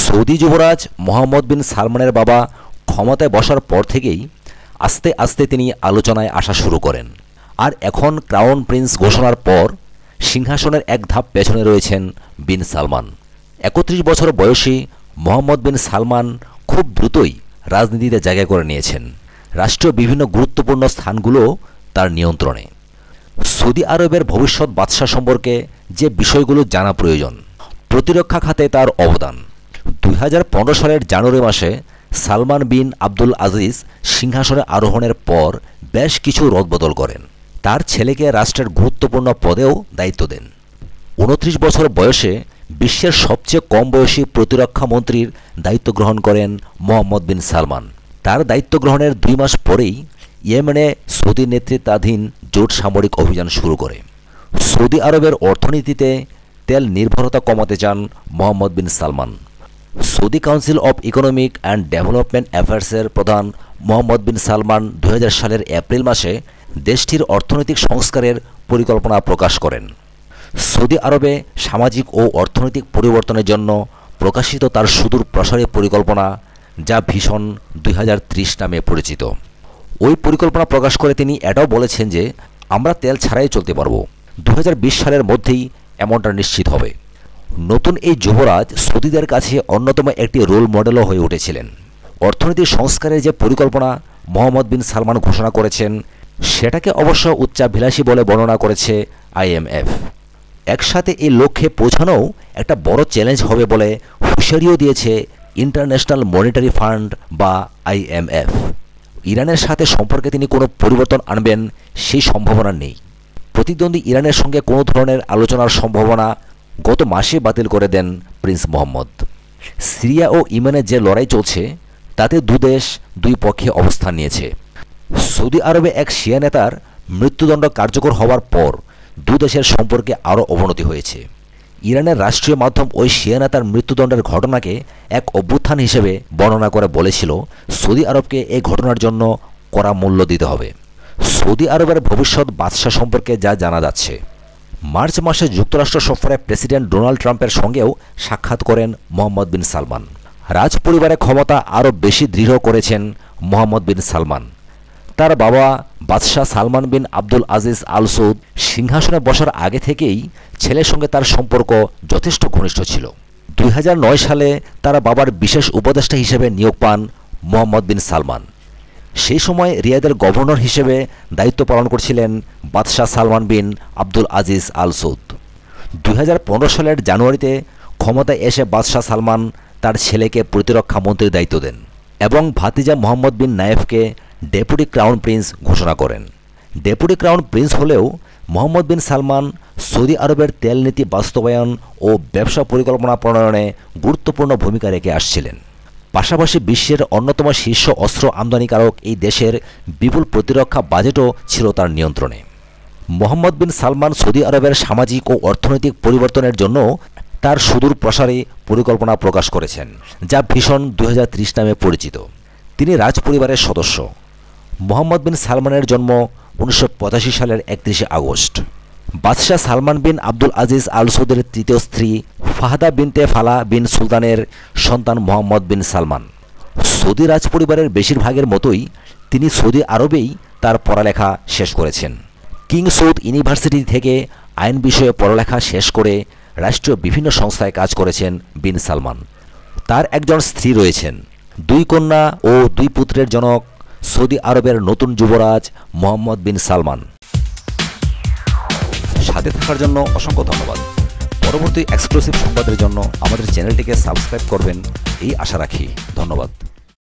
Saudi যুবরাজ মোহাম্মদ বিন সালমানের বাবা ক্ষমতায় বসার পর থেকেই আস্তে আস্তে তিনি আলোচনায় আসা শুরু করেন। আর এখন ক্রাউন প্রিন্স ঘোষণার পর সিংহাসনের এক ধাপ পেছনে রয়েছেন বিন সালমান। ৩১ বছর বয়সী মোহাম্মদ বিন সালমান খুব দ্রুতই রাজনীতিতে জায়গা করে নিয়েছেন। রাষ্ট্রীয় বিভিন্ন গুরুত্বপূর্ণ স্থানগুলো তার নিয়ন্ত্রণে। সৌদি আরবের ভবিষ্যৎ বাদশাহ সম্পর্কে যে বিষয়গুলো জানা প্রয়োজন। প্রতিরক্ষা খাতে তার অবদান। ২০১৫ সালের জানুয়ারি মাসে সালমান বিন আব্দুল আজিজ সিংহাসনে আরোহণের পর বেশ কিছু রদবদল করেন। তার ছেলেকে রাষ্ট্রের গুরুত্বপূর্ণ পদেও দায়িত্ব দেন। ২৯ বছর বয়সে বিশ্বের সবচেয়ে কম বয়সী প্রতিরক্ষা মন্ত্রীর দায়িত্ব গ্রহণ করেন মোহাম্মদ বিন সালমান। তার দায়িত্ব গ্রহণের ২ মাস পরেই ইয়েমেনে সৌদি নেতৃত্বাধীন জোট সামরিক অভিযান শুরু করে। সৌদি আরবের অর্থনীতিতে তেল নির্ভরতা কমাতে চান Mohammed bin Salman. Saudi council of economic and development অ্যাফেয়ার্সের প্রধান মোহাম্মদ বিন সালমান ২০০০ সালের এপ্রিল মাসে দেশটির অর্থনৈতিক সংস্কারের পরিকল্পনা প্রকাশ করেন। সৌদি আরবে সামাজিক ও অর্থনৈতিক পরিবর্তনের জন্য প্রকাশিত তার সুদূর প্রসারী পরিকল্পনা, যা ভিশন ২০৩০ নামে পরিচিত। ওই পরিকল্পনা প্রকাশ করে তিনি এটাও বলেছেন যে আমরা তেল ছাড়াই চলতে পারব। ২০২০ সালের মধ্যেই এমনটা নিশ্চিত হবে। নতুন এই যুবরাজ সৌদিদের কাছে অন্যতম একটি রোল মডেলও হয়ে উঠেছিলেন। অর্থনৈতিক সংস্কারের যে পরিকল্পনা মোহাম্মদ বিন সালমান ঘোষণা করেছেন, সেটাকে অবশ্য উচ্চাভিলাষী বলে বর্ণনা করেছে IMF। একসাথে এই লক্ষ্যে পৌঁছানোও একটা বড় চ্যালেঞ্জ হবে বলে হুঁশিয়ারিও দিয়েছে ইন্টারন্যাশনাল মনিটারি ফান্ড বা IMF। ইরানের সাথে সম্পর্কে তিনি কোনো পরিবর্তন আনবেন সেই সম্ভাবনা নেই। প্রতিদ্বন্দ্বী ইরানের সঙ্গে কোনো ধরনের আলোচনার সম্ভাবনা গত মাসে বাতিল করে দেন প্রিন্স মোহাম্মদ। সিরিয়া ও ইয়েমেনের যে লড়াই চলছে, তাতে দুদেশ দুই পক্ষে অবস্থান নিয়েছে। সৌদি আরবে এক শিয়া নেতার মৃত্যুদণ্ড কার্যকর হওয়ার পর দুদেশের সম্পর্কে আরও অবনতি হয়েছে। ইরানের রাষ্ট্রীয় মাধ্যম ওই শিয়া নেতার মৃত্যুদণ্ডের ঘটনাকে এক অভ্যুত্থান হিসেবে বর্ণনা করে বলেছিল, সৌদি আরবকে এই ঘটনার জন্য কড়া মূল্য দিতে হবে। সৌদি আরবের ভবিষ্যৎ বাদশাহ সম্পর্কে যা জানা যাচ্ছে, মার্চ মাসে যুক্তরাষ্ট্র সফরে প্রেসিডেন্ট ডোনাল্ড ট্রাম্পের সঙ্গেও সাক্ষাৎ করেন মোহাম্মদ বিন সালমান। রাজ পরিবারের ক্ষমতা আরও বেশি দৃঢ় করেছেন মোহাম্মদ বিন সালমান। তার বাবা বাদশাহ সালমান বিন আব্দুল আজিজ আল সৌদ সিংহাসনে বসার আগে থেকেই ছেলের সঙ্গে তার সম্পর্ক যথেষ্ট ঘনিষ্ঠ ছিল। ২০০৯ সালে তার বাবার বিশেষ উপদেষ্টা হিসেবে নিয়োগ পান মোহাম্মদ বিন সালমান। সেই সময় রিয়াদের গভর্নর হিসেবে দায়িত্ব পালন করছিলেন বাদশাহ সালমান বিন আব্দুল আজিজ আল সৌদ। ২০১৫ সালের জানুয়ারিতে ক্ষমতায় এসে বাদশাহ সালমান তার ছেলেকে প্রতিরক্ষা মন্ত্রীর দায়িত্ব দেন এবং ভাতিজা মোহাম্মদ বিন নায়েফকে ডেপুটি ক্রাউন প্রিন্স ঘোষণা করেন। ডেপুটি ক্রাউন প্রিন্স হলেও মোহাম্মদ বিন সালমান সৌদি আরবের তেল নীতি বাস্তবায়ন ও ব্যবসা পরিকল্পনা প্রণয়নে গুরুত্বপূর্ণ ভূমিকা রেখে আসছিলেন। পাশাপাশি বিশ্বের অন্যতম শীর্ষ অস্ত্র আমদানিকারক এই দেশের বিপুল প্রতিরক্ষা বাজেটও ছিল তার নিয়ন্ত্রণে। মোহাম্মদ বিন সালমান সৌদি আরবের সামাজিক ও অর্থনৈতিক পরিবর্তনের জন্য তার সুদূর প্রসারী পরিকল্পনা প্রকাশ করেছেন, যা ভিশন ২০৩০ নামে পরিচিত। তিনি রাজ পরিবারের সদস্য। মোহাম্মদ বিন সালমানের জন্ম ১৯৮৫ সালের ৩১ আগস্ট। বাদশাহ সালমান বিন আব্দুল আজিজ আল সৌদের তৃতীয় স্ত্রী ফাহাদা বিনতে ফালা বিন সুলতানের সন্তান মোহাম্মদ বিন সালমান। সৌদি রাজ পরিবারের বেশিরভাগের মতোই তিনি সৌদি আরবেই তার পড়ালেখা শেষ করেছেন। কিং সৌদ ইউনিভার্সিটি থেকে আইন বিষয়ে পড়ালেখা শেষ করে রাষ্ট্রীয় বিভিন্ন সংস্থায় কাজ করেছেন বিন সালমান। তার একজন স্ত্রী রয়েছেন। 2 কন্যা ও 2 পুত্রের জনক সৌদি আরবের নতুন যুবরাজ মোহাম্মদ বিন সালমান। সাথে থাকার জন্য অসংখ্য ধন্যবাদ। পরবর্তী এক্সক্লুসিভ সংবাদের জন্য আমাদের চ্যানেলটিকে সাবস্ক্রাইব করবেন এই আশা রাখি। ধন্যবাদ।